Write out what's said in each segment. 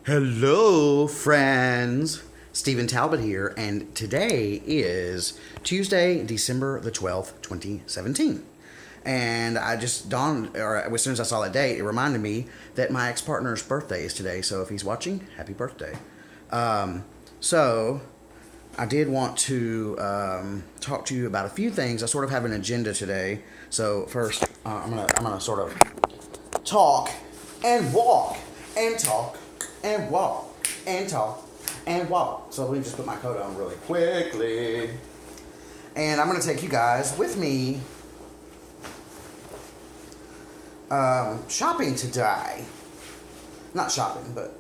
Hello, friends. Stephen Talbot here, and today is Tuesday, December the 12th, 2017. And I just dawned, or as soon as I saw that date, it reminded me that my ex-partner's birthday is today. So if he's watching, happy birthday. So I did want to talk to you about a few things. I sort of have an agenda today. So first, I'm gonna sort of talk and walk and talk and walk and talk and walk. So let me just put my coat on really quickly. And I'm going to take you guys with me shopping today. Not shopping, but...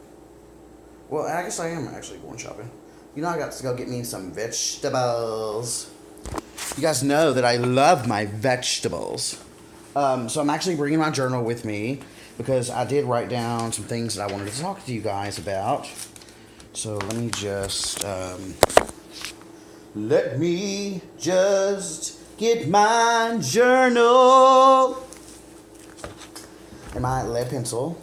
Well, I guess I am actually going shopping. You know, I got to go get me some vegetables. You guys know that I love my vegetables. So I'm actually bringing my journal with me because I did write down some things that I wanted to talk to you guys about. So let me just get my journal and my lead pencil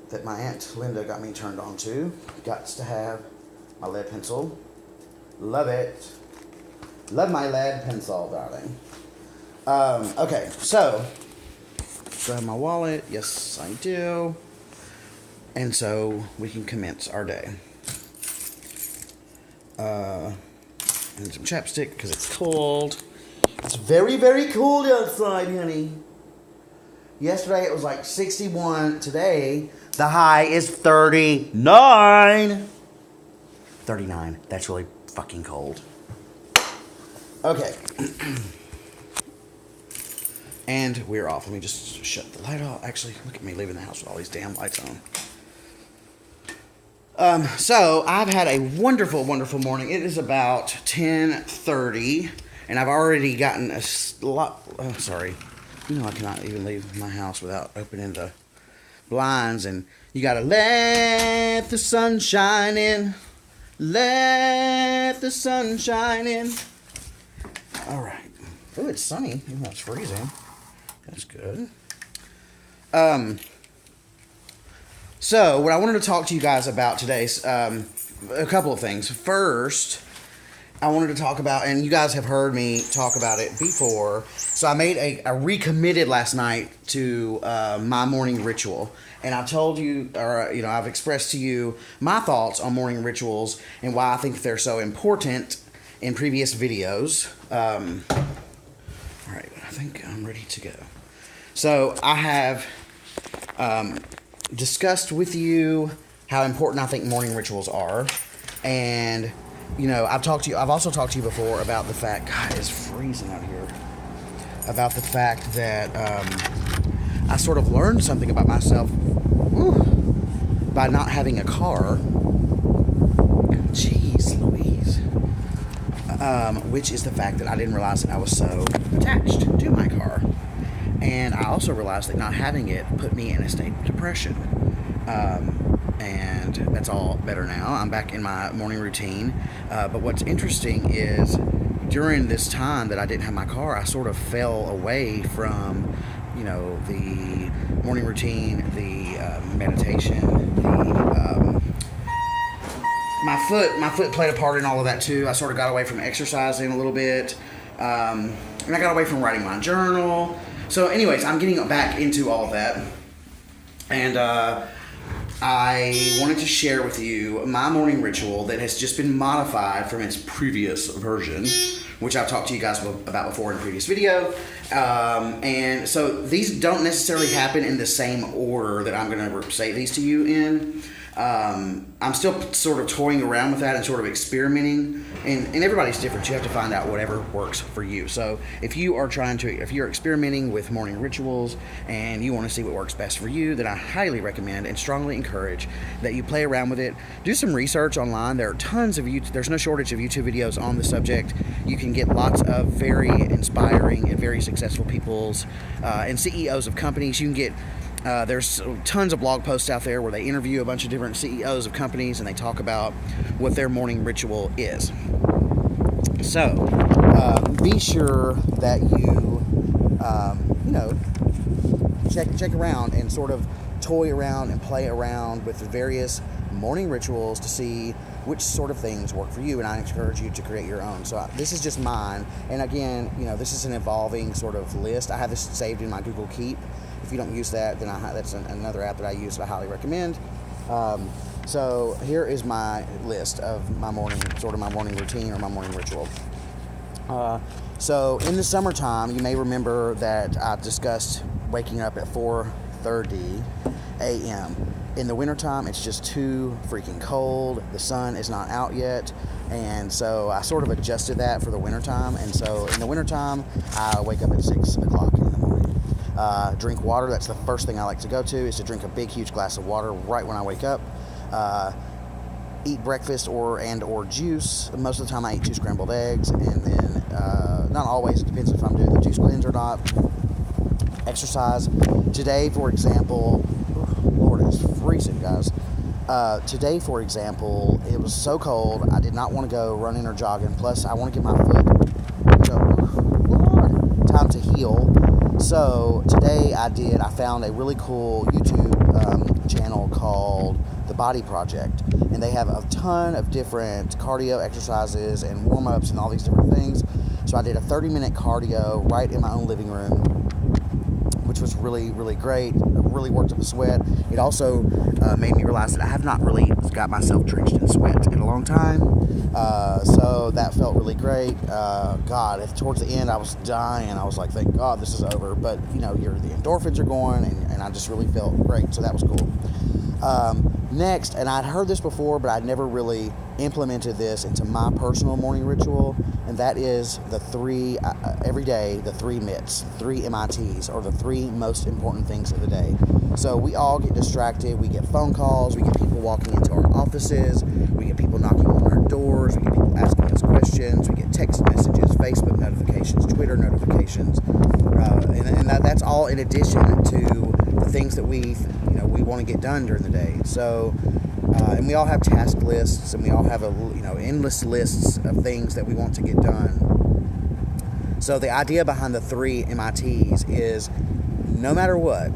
that my Aunt Linda got me turned on to. Got to have my lead pencil. Love it. Love my lead pencil, darling. Okay, so do I have my wallet? Yes, I do. And so we can commence our day. And some chapstick because it's cold. It's very, very cold outside, honey. Yesterday it was like 61. Today the high is 39. 39. That's really fucking cold. Okay. And we're off. Let me just shut the light off. Actually, look at me leaving the house with all these damn lights on. So I've had a wonderful, wonderful morning. It is about 10:30, and I've already gotten a lot. Oh, sorry. You know I cannot even leave my house without opening the blinds, and you gotta let the sun shine in. Let the sun shine in. All right. Oh, it's sunny, even though it's freezing. That's good. So what I wanted to talk to you guys about today is a couple of things. First, I wanted to talk about, and you guys have heard me talk about it before. So I made I recommitted last night to my morning ritual, and I told you, or I've expressed to you my thoughts on morning rituals and why I think they're so important in previous videos. All right, I think I'm ready to go. So I have discussed with you how important I think morning rituals are, and I've also talked to you before about the fact, God, it's freezing out here, about the fact that I sort of learned something about myself by not having a car. Jeez Louise. Which is the fact that I didn't realize that I was so attached to my car. And I also realized that not having it put me in a state of depression. And that's all better now. I'm back in my morning routine. But what's interesting is during this time that I didn't have my car, I sort of fell away from, the morning routine, the meditation, my foot played a part in all of that too. I sort of got away from exercising a little bit. And I got away from writing my journal. So anyways, I'm getting back into all of that. And I wanted to share with you my morning ritual that has just been modified from its previous version, which I've talked to you guys about before in a previous video. And so these don't necessarily happen in the same order that I'm going to say these to you in. I'm still sort of toying around with that and sort of experimenting, and everybody's different. You have to find out whatever works for you. So if you're experimenting with morning rituals and you want to see what works best for you, then I highly recommend and strongly encourage that you play around with it. Do some research online. There are there's no shortage of YouTube videos on the subject. You can get lots of very inspiring and very successful people's and CEOs of companies. You can get there's tons of blog posts out there where they interview a bunch of different CEOs of companies and they talk about what their morning ritual is. So, be sure that you check around and sort of toy around and play around with the various morning rituals to see which sort of things work for you, and I encourage you to create your own. So this is just mine, and again, this is an evolving sort of list. I have this saved in my Google Keep. If you don't use that, then that's another app that I use that I highly recommend. So here is my list of my morning routine or my morning ritual. So in the summertime, you may remember that I discussed waking up at 4:30 a.m. In the wintertime, it's just too freaking cold. The sun is not out yet. And so I sort of adjusted that for the wintertime. And so in the wintertime, I wake up at 6 o'clock in the morning. Drink water. That's the first thing I like to go to, is to drink a big, huge glass of water right when I wake up. Eat breakfast or juice. Most of the time I eat 2 scrambled eggs. And then, not always, it depends if I'm doing the juice cleanse or not. Exercise. Today, for example, Lord, it's freezing, guys. Today, for example, it was so cold, I did not want to go running or jogging. Plus, I want to get my foot time to heal. So today I found a really cool YouTube channel called The Body Project, and they have a ton of different cardio exercises and warm-ups and all these different things. So I did a 30-minute cardio right in my own living room, which was really, really great. It really worked up a sweat. It also made me realize that I have not really got myself drenched in sweat in a long time. So that felt really great. God, towards the end I was dying. I was like, thank God this is over. But, the endorphins are going, and I just really felt great. So that was cool. Next, and I'd heard this before, but I'd never really implemented this into my personal morning ritual, and that is every day, the 3 MITs, 3 MITs, or the 3 most important things of the day. So we all get distracted. We get phone calls. We get people walking into our offices. We get people knocking on our doors. We get people asking us questions. We get text messages, Facebook notifications, Twitter notifications, and that's all in addition to the things that we want to get done during the day. So, and we all have task lists, and we all have endless lists of things that we want to get done. So the idea behind the 3 MITs is, no matter what,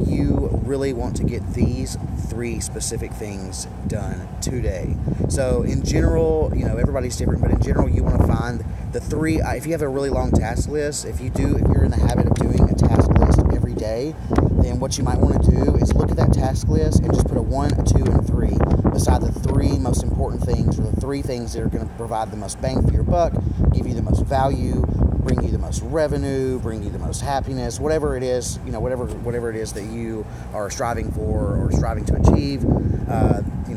you really want to get these 3 specific things done today. So in general, everybody's different, but in general, you want to find the 3. If you have a really long task list, if you're in the habit of doing a task list every day, then what you might want to do is look at that task list and just put a 1, a 2, and a 3 beside the 3 most important things, or the 3 things that are going to provide the most bang for your buck, give you the most value, bring you the most revenue, bring you the most happiness, whatever it is, whatever it is that you are striving for or striving to achieve.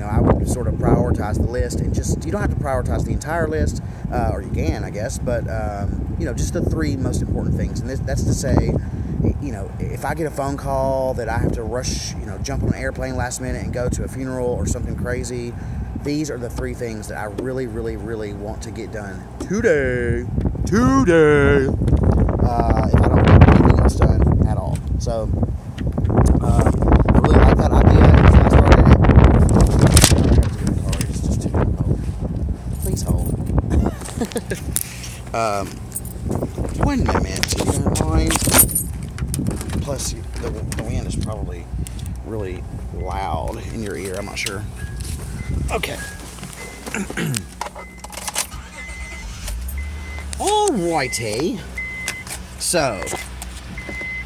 I would sort of prioritize the list, and you don't have to prioritize the entire list, or you can, I guess, but just the 3 most important things. And that's to say, if I get a phone call that I have to rush, jump on an airplane last minute and go to a funeral or something crazy, these are the 3 things that I really, really, really want to get done today. If I don't get anything else done at all. So, I really like that idea. I started it. It's just too cold. Please hold. 1 minute, if you don't mind. Plus, the wind is probably really loud in your ear. I'm not sure. Okay. Alrighty. So,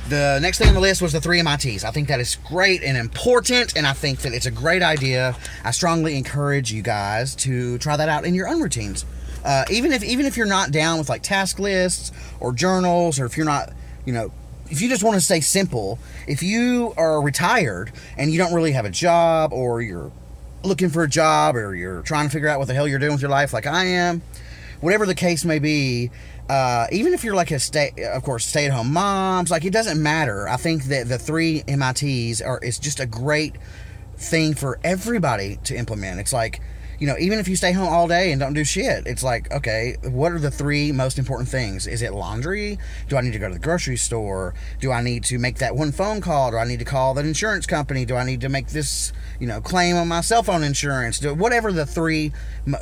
the next thing on the list was the 3 MITs. I think that is great and important, and I think that it's a great idea. I strongly encourage you guys to try that out in your own routines. Even if you're not down with like task lists or journals, or if you're not, if you just want to stay simple, if you are retired and you don't really have a job, or you're looking for a job, or you're trying to figure out what the hell you're doing with your life like I am, whatever the case may be, even if you're like stay-at-home moms, like, it doesn't matter. I think that the 3 MITs is just a great thing for everybody to implement. It's like, even if you stay home all day and don't do shit, it's like, okay, what are the 3 most important things? Is it laundry? Do I need to go to the grocery store? Do I need to make that one phone call? Do I need to call that insurance company? Do I need to make this, claim on my cell phone insurance? Whatever the 3,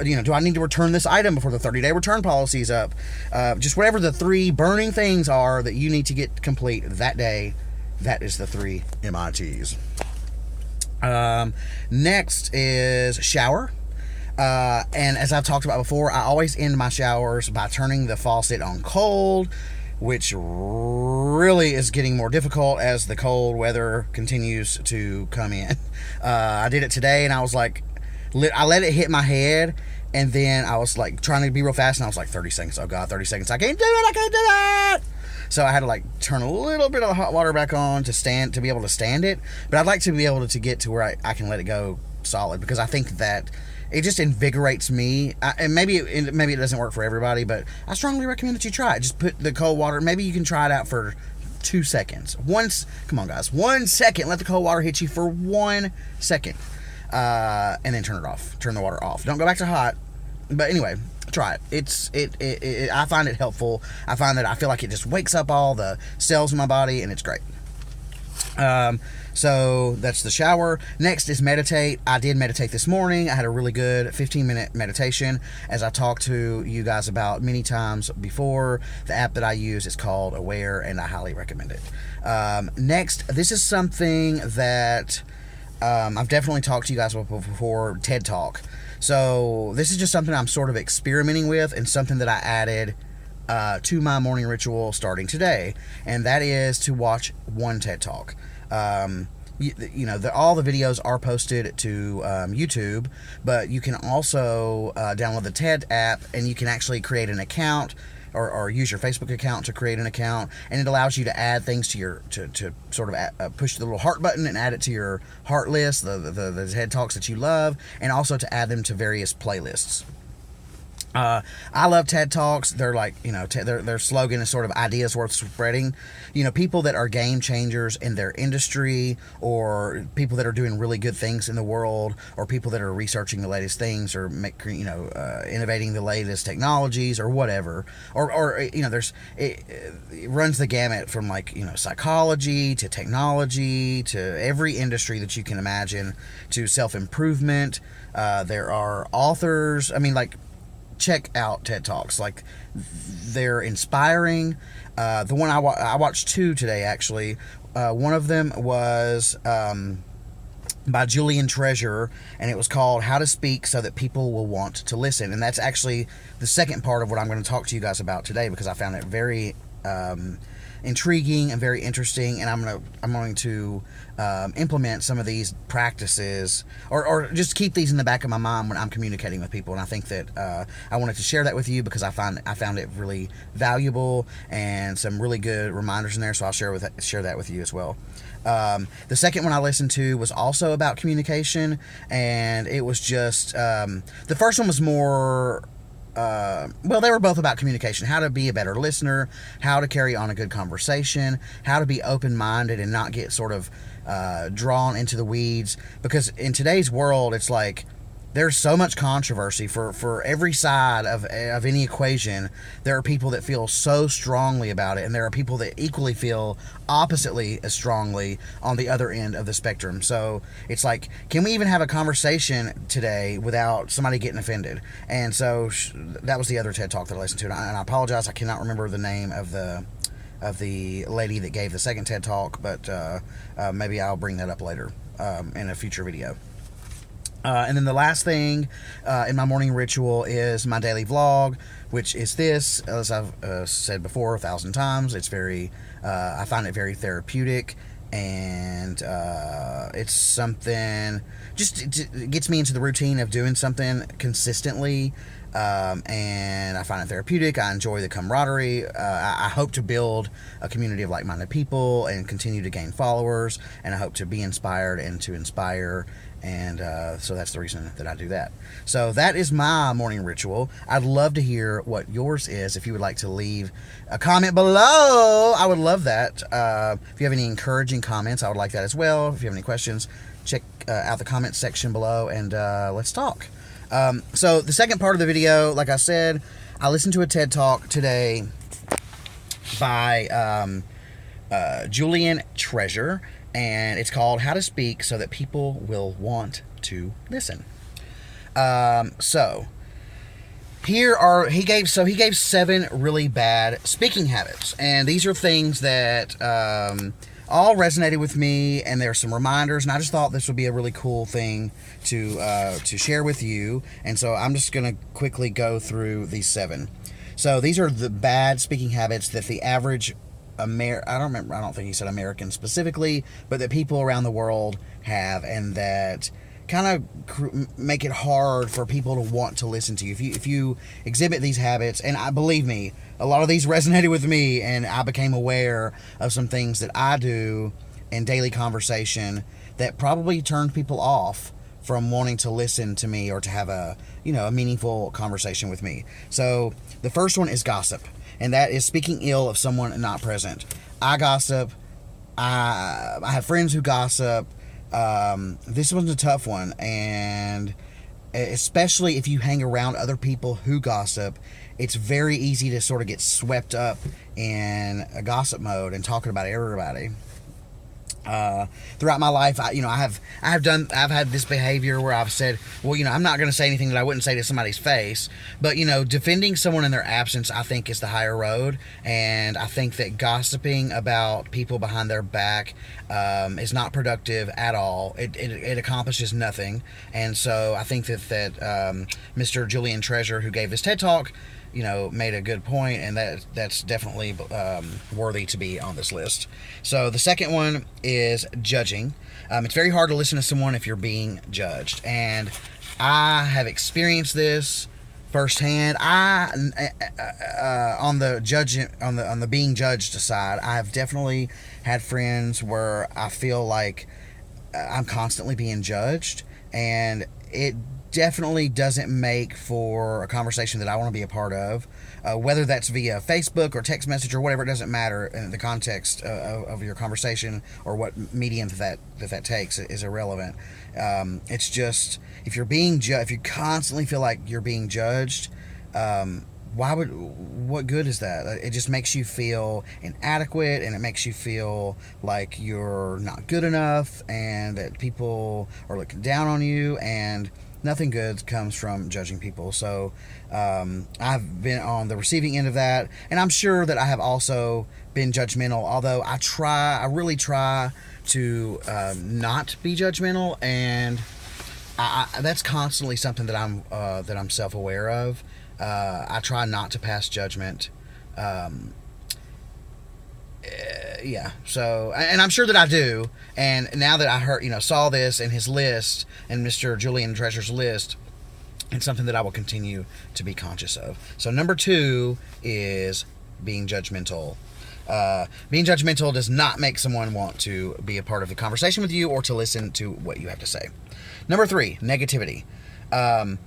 do I need to return this item before the 30-day return policy is up? Just whatever the 3 burning things are that you need to get complete that day, that is the 3 MITs. Next is shower. And as I've talked about before, I always end my showers by turning the faucet on cold, which really is getting more difficult as the cold weather continues to come in. I did it today, and I was like, I let it hit my head, and then I was like trying to be real fast, and I was like, 30 seconds. Oh God, 30 seconds. I can't do it. So I had to like turn a little bit of the hot water back on to be able to stand it. But I'd like to be able to get to where I can let it go solid, because I think that it just invigorates me. And maybe it doesn't work for everybody, but I strongly recommend that you try it. Just put the cold water. Maybe you can try it out for 2 seconds. Come on, guys. 1 second. Let the cold water hit you for 1 second. And then turn it off. Turn the water off. Don't go back to hot. But anyway, try it. I find it helpful. I find that I feel like it just wakes up all the cells in my body, and it's great. So that's the shower. Next is meditate. I did meditate this morning. I had a really good 15-minute meditation, as I talked to you guys about many times before. The app that I use is called Aware, and I highly recommend it. Next, this is something that I've definitely talked to you guys about before, TED Talk. So this is just something I'm sort of experimenting with, and something that I added to my morning ritual starting today, and that is to watch one TED Talk. All the videos are posted to YouTube, but you can also download the TED app, and you can actually create an account or use your Facebook account to create an account, and it allows you to add things to to sort of push the little heart button and add it to your heart list, the TED Talks that you love, and also to add them to various playlists. I love TED Talks. They're like, their slogan is sort of ideas worth spreading. People that are game changers in their industry, or people that are doing really good things in the world, or people that are researching the latest things, or innovating the latest technologies, or whatever. It runs the gamut from psychology to technology to every industry that you can imagine, to self-improvement. There are authors. Check out TED Talks. They're inspiring. The one I watched 2 today, actually. One of them was by Julian Treasure, and it was called How to Speak So That People Will Want to Listen. And that's actually the second part of what I'm going to talk to you guys about today, because I found it very intriguing and very interesting, and I'm going to implement some of these practices, or just keep these in the back of my mind when I'm communicating with people. And I think that I wanted to share that with you, because I found it really valuable, and some really good reminders in there. So I'll share that with you as well. The second one I listened to was also about communication, and it was just the first one was more. They were both about communication, how to be a better listener, how to carry on a good conversation, how to be open-minded and not get sort of drawn into the weeds. Because in today's world, it's like there's so much controversy for every side of any equation. There are people that feel so strongly about it, and there are people that equally feel oppositely as strongly on the other end of the spectrum. So it's like, can we even have a conversation today without somebody getting offended? And so that was the other TED Talk that I listened to, and I apologize, I cannot remember the name of the lady that gave the second TED Talk, but maybe I'll bring that up later in a future video. And then the last thing in my morning ritual is my daily vlog, which is this. As I've said before 1,000 times, it's I find it very therapeutic, and it's something, it gets me into the routine of doing something consistently, and I find it therapeutic. I enjoy the camaraderie. I hope to build a community of like-minded people and continue to gain followers, and I hope to be inspired and to inspire. And so that's the reason that I do that. So that is my morning ritual. I'd love to hear what yours is. If you would like to leave a comment below, I would love that. If you have any encouraging comments, I would like that as well. If you have any questions, check out the comments section below, and let's talk. So the second part of the video, like I said, I listened to a TED Talk today by Julian Treasure, and it's called How to Speak So That People Will Want to Listen. So he gave 7 really bad speaking habits, and these are things that all resonated with me, and there's some reminders, and I just thought this would be a really cool thing to share with you. And so I'm just going to quickly go through these 7. So these are the bad speaking habits that the average I don't think he said American specifically, but that people around the world have, and that kind of make it hard for people to want to listen to you. If you exhibit these habits, and believe me, a lot of these resonated with me, and I became aware of some things that I do in daily conversation that probably turned people off from wanting to listen to me or to have a meaningful conversation with me. So the first one is gossip, and that is speaking ill of someone not present. I gossip. I have friends who gossip. This one's a tough one, and especially if you hang around other people who gossip, it's very easy to sort of get swept up in a gossip mode and talking about everybody. Throughout my life, I've had this behavior where I've said, well, I'm not going to say anything that I wouldn't say to somebody's face, but defending someone in their absence, I think, is the higher road. And I think that gossiping about people behind their back is not productive at all. It accomplishes nothing. And so I think that Mr. Julian Treasure, who gave this TED Talk, made a good point, and that's definitely worthy to be on this list. So the second one is judging. It's very hard to listen to someone if you're being judged, and I have experienced this firsthand. On the being judged side, I have definitely had friends where I feel like I'm constantly being judged, and it definitely doesn't make for a conversation that I want to be a part of, whether that's via Facebook or text message or whatever. It doesn't matter in the context of your conversation, or what medium that takes is irrelevant. It's just, if you're being if you constantly feel like you're being judged, what good is that? It just makes you feel inadequate, and it makes you feel like you're not good enough, and that people are looking down on you, and nothing good comes from judging people. So I've been on the receiving end of that, and I'm sure that I have also been judgmental, although I really try to not be judgmental, and that's constantly something that I'm self-aware of. I try not to pass judgment. Yeah, so, and I'm sure that I do, and now that I saw this in his list, and Mr. Julian Treasure's list, it's something that I will continue to be conscious of. So number 2 is being judgmental. Being judgmental does not make someone want to be a part of the conversation with you or to listen to what you have to say. Number 3, negativity. The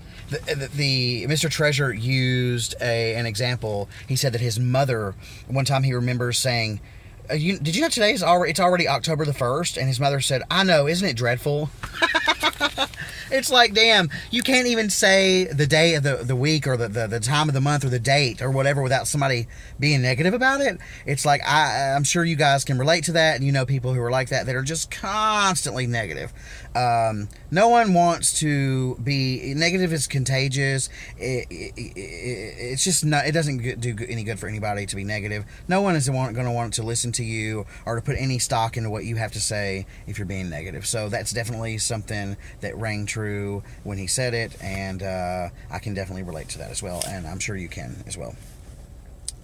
Mr. Treasure used an example. He said that his mother, one time he remembers saying, did you know today it's already October the 1st? And his mother said, I know, isn't it dreadful? It's like, damn, you can't even say the day of the week, or the time of the month, or the date, or whatever, without somebody being negative about it. It's like, I'm sure you guys can relate to that, and you know people who are like that are just constantly negative. No one wants to be negative. Is contagious. It's just not. It doesn't do any good for anybody to be negative. No one is going to want to listen to you or to put any stock into what you have to say if you're being negative. So that's definitely something that rang true when he said it, and I can definitely relate to that as well, and I'm sure you can as well.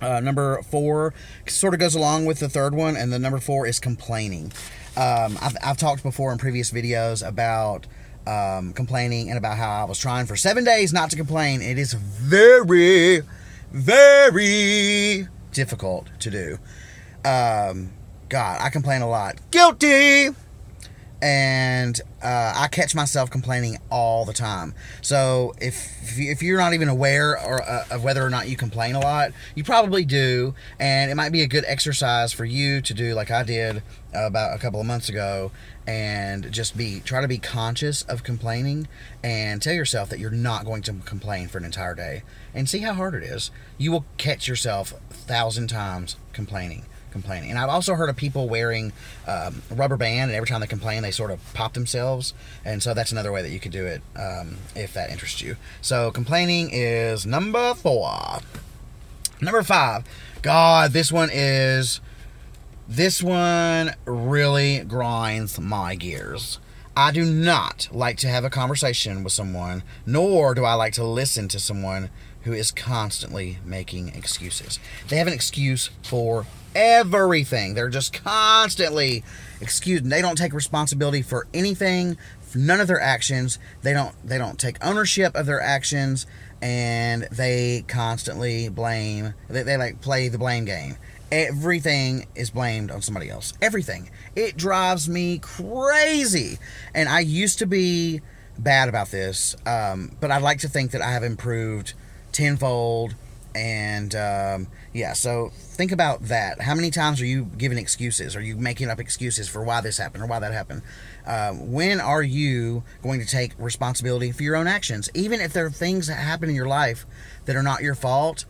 Number 4 sort of goes along with the third one, and the number 4 is complaining. I've talked before in previous videos about complaining, and about how I was trying for 7 days not to complain. It is very, very difficult to do. God, I complain a lot. Guilty! And I catch myself complaining all the time. So if you're not even aware of whether or not you complain a lot, you probably do, and it might be a good exercise for you to do, like I did about a couple of months ago, and just try to be conscious of complaining, and tell yourself that you're not going to complain for an entire day, and see how hard it is. You will catch yourself 1,000 times complaining. And I've also heard of people wearing a rubber band, and every time they complain, they sort of pop themselves. And so that's another way that you could do it, if that interests you. So complaining is number 4. Number 5. God, this one is This one really grinds my gears. I do not like to have a conversation with someone, nor do I like to listen to someone who is constantly making excuses. They have an excuse for everything. They're just constantly excusing. They don't take responsibility for anything, for none of their actions. They don't take ownership of their actions, and they constantly blame. They like play the blame game. Everything is blamed on somebody else. Everything. It drives me crazy. And I used to be bad about this, but I'd like to think that I have improved tenfold. And yeah, so think about that. How many times are you giving excuses? Are you making up excuses for why this happened or why that happened? When are you going to take responsibility for your own actions? Even if there are things that happen in your life that are not your fault,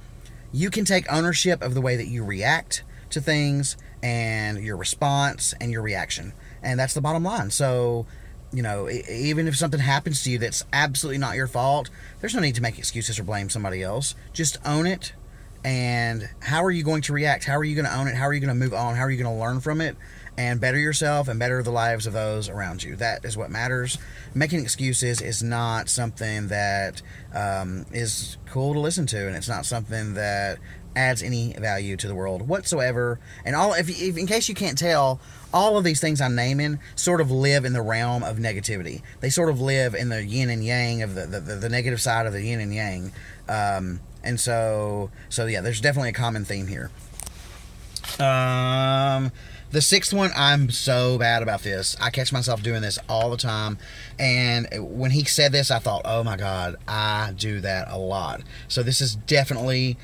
you can take ownership of the way that you react to things and your response and your reaction. And that's the bottom line. So, even if something happens to you that's absolutely not your fault, there's no need to make excuses or blame somebody else. Just own it. And how are you going to react? How are you going to own it? How are you going to move on? How are you going to learn from it and better yourself and better the lives of those around you? That is what matters. Making excuses is not something that is cool to listen to, and it's not something that adds any value to the world whatsoever. And if in case you can't tell, all of these things I'm naming sort of live in the realm of negativity. They sort of live in the yin and yang of the negative side of the yin and yang. And so yeah, there's definitely a common theme here. The sixth one, I'm so bad about this. I catch myself doing this all the time. And when he said this, I thought, oh my God, I do that a lot. So this is definitely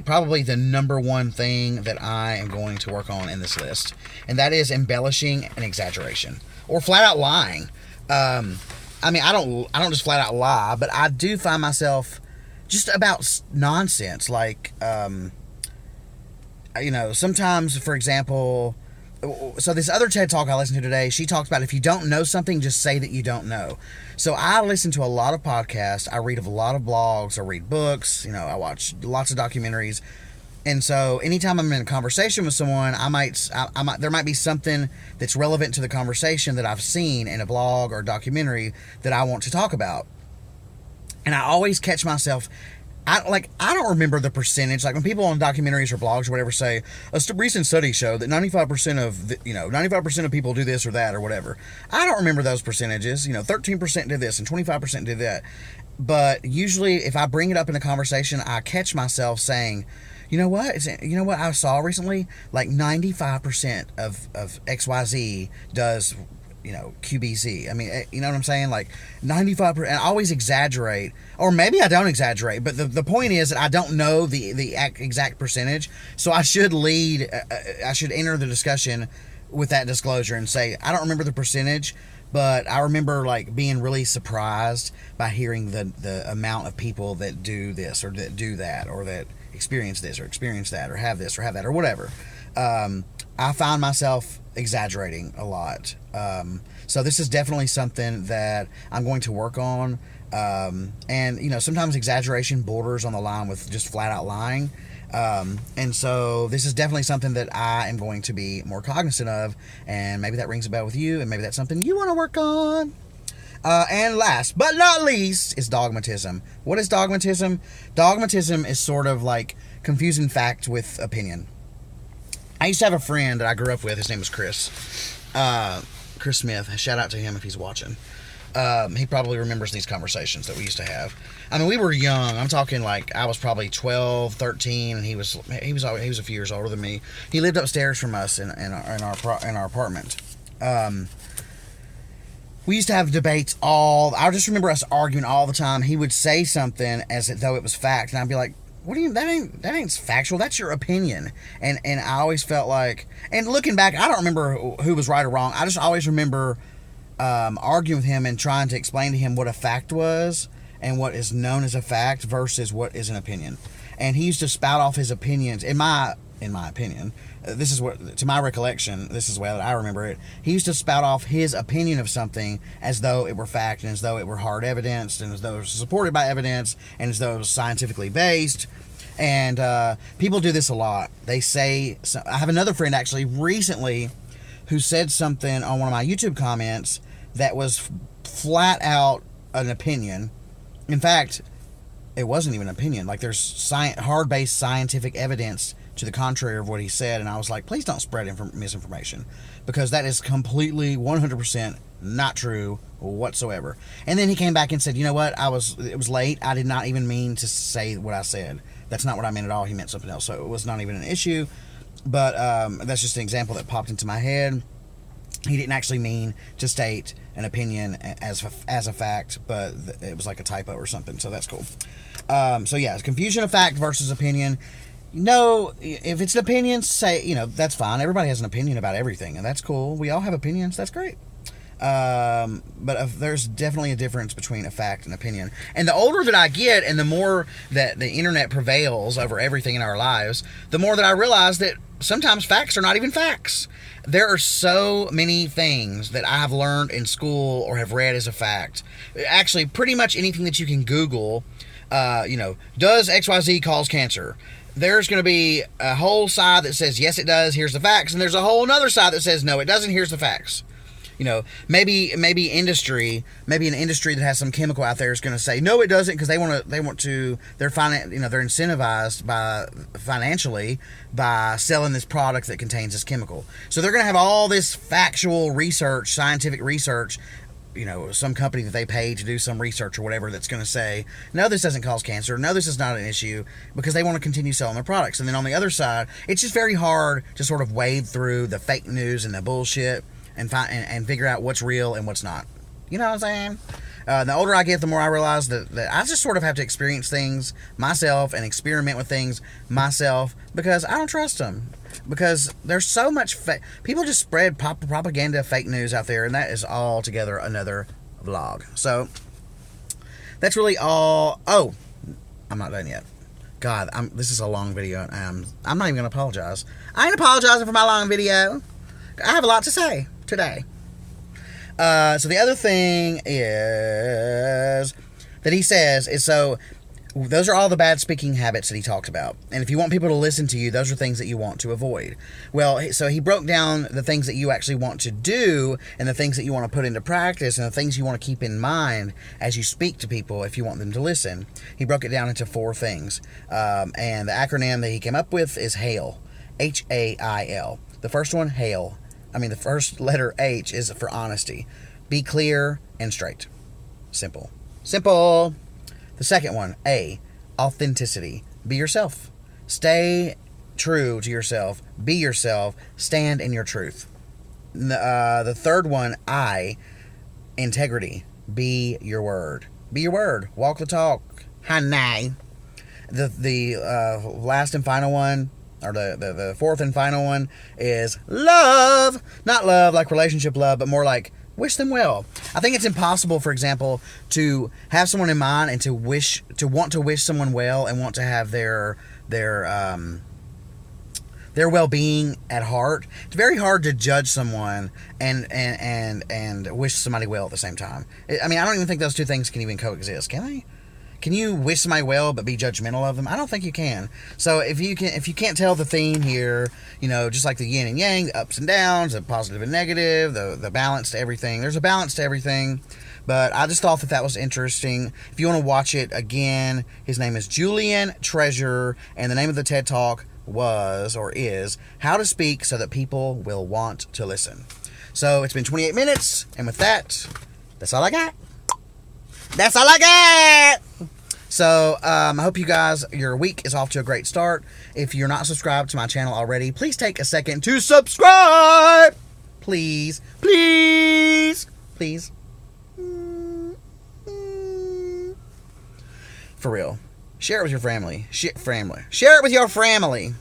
probably the number one thing that I am going to work on in this list. And that is embellishing and exaggeration. Or flat out lying. I don't just flat out lie, but I do find myself just about nonsense. Like, sometimes, for example, so this other TED Talk I listened to today, she talks about if you don't know something, just say that you don't know. So I listen to a lot of podcasts, I read a lot of blogs, I read books, I watch lots of documentaries. And so anytime I'm in a conversation with someone, there might be something that's relevant to the conversation that I've seen in a blog or documentary that I want to talk about. And I always catch myself, I don't remember the percentage. Like when people on documentaries or blogs or whatever say, a recent study showed that 95% of people do this or that or whatever. I don't remember those percentages. 13% did this and 25% did that. But usually if I bring it up in a conversation, I catch myself saying, you know what I saw recently? Like 95% of XYZ does QBC. I mean, you know what I'm saying? Like 95%. And I always exaggerate, or maybe I don't exaggerate, but the point is that I don't know the exact percentage. So I should I should enter the discussion with that disclosure and say, I don't remember the percentage, but I remember like being really surprised by hearing the amount of people that do this or that do that or that experience this or experience that or have this or have that or whatever. I find myself exaggerating a lot. So this is definitely something that I'm going to work on. And sometimes exaggeration borders on the line with just flat out lying. And so this is definitely something that I am going to be more cognizant of, and maybe that rings a bell with you, and maybe that's something you want to work on. And last but not least is dogmatism. What is dogmatism? Dogmatism is sort of like confusing fact with opinion. I used to have a friend that I grew up with. His name was Chris. Chris Smith. Shout out to him if he's watching. He probably remembers these conversations that we used to have. I mean, we were young. I'm talking like I was probably 12, 13, and he was a few years older than me. He lived upstairs from us in our apartment. We used to have debates I just remember us arguing all the time. He would say something as though it was fact, and I'd be like, what do you, that ain't factual, that's your opinion. And I always felt like, and looking back, I don't remember who was right or wrong. I just always remember arguing with him and trying to explain to him what a fact was and what is known as a fact versus what is an opinion. And he used to spout off his opinions. In my opinion, this is what, to my recollection, this is the way that I remember it. He used to spout off his opinion of something as though it were fact, and as though it were hard evidence, and as though it was supported by evidence, and as though it was scientifically based. And people do this a lot. They say, so I have another friend actually recently who said something on one of my YouTube comments that was flat out an opinion. In fact, it wasn't even an opinion. Like, there's hard-based scientific evidence to the contrary of what he said, and I was like, please don't spread misinformation, because that is completely 100% not true whatsoever. And then he came back and said, you know what, it was late. I did not even mean to say what I said. That's not what I meant at all. He meant something else, so it was not even an issue. But that's just an example that popped into my head. He didn't actually mean to state an opinion as a fact, but it was like a typo or something, so that's cool. So yeah, confusion of fact versus opinion. No, if it's an opinion, say, that's fine. Everybody has an opinion about everything, and that's cool. We all have opinions. That's great. But there's definitely a difference between a fact and opinion. And the older that I get, and the more that the internet prevails over everything in our lives, the more that I realize that sometimes facts are not even facts. There are so many things that I have learned in school or have read as a fact. Actually, pretty much anything that you can Google, does XYZ cause cancer? There's going to be a whole side that says, yes, it does, here's the facts. And there's a whole other side that says, no, it doesn't, here's the facts. Maybe an industry that has some chemical out there is going to say, no, it doesn't, because they're incentivized financially by selling this product that contains this chemical. So they're going to have all this factual research, scientific research, some company that they pay to do some research or whatever that's going to say, no, this doesn't cause cancer. No, this is not an issue, because they want to continue selling their products. And then on the other side, it's just very hard to sort of wade through the fake news and the bullshit and figure out what's real and what's not. You know what I'm saying? The older I get, the more I realize that I just sort of have to experience things myself and experiment with things myself, because I don't trust them. Because there's so much people just spread propaganda, fake news out there, and that is altogether another vlog. So that's really all. Oh, I'm not done yet. God, this is a long video, and I'm not even going to apologize. I ain't apologizing for my long video. I have a lot to say today. So the other thing is that he says is, so those are all the bad speaking habits that he talked about. And if you want people to listen to you, those are things that you want to avoid. Well, so he broke down the things that you actually want to do, and the things that you want to put into practice, and the things you want to keep in mind as you speak to people if you want them to listen. He broke it down into 4 things. And the acronym that he came up with is HAIL. HAIL. The first one, HAIL. The first letter H is for honesty. Be clear and straight. Simple. Simple. The second one, A, authenticity. Be yourself. Stay true to yourself. Be yourself. Stand in your truth. The third one, I, integrity. Be your word. Be your word. Walk the talk. Hanai. The last and final one, or the fourth and final one, is love. Not love like relationship love, but more like wish them well. I think it's impossible, for example, to have someone in mind and to want to wish someone well and want to have their well-being at heart. It's very hard to judge someone and wish somebody well at the same time. I don't even think those two things can even coexist, can they? Can you wish somebody well but be judgmental of them? I don't think you can. So if you can't tell the theme here, just like the yin and yang, the ups and downs, the positive and negative, the balance to everything. There's a balance to everything. But I just thought that was interesting. If you want to watch it again, his name is Julian Treasure, and the name of the TED Talk is How to Speak So That People Will Want to Listen. So it's been 28 minutes, and with that, that's all I got. That's all I got. So I hope you guys, your week is off to a great start. If you're not subscribed to my channel already, please take a second to subscribe. Please. For real. Share it with your family. Share it with your family.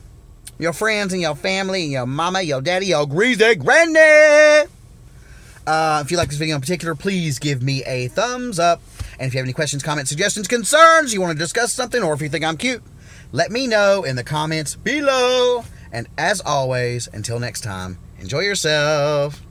Your friends and your family and your mama, your daddy, your greasy granny. If you like this video in particular, please give me a thumbs up. And if you have any questions, comments, suggestions, concerns, you want to discuss something, or if you think I'm cute, let me know in the comments below. And as always, until next time, enjoy yourself.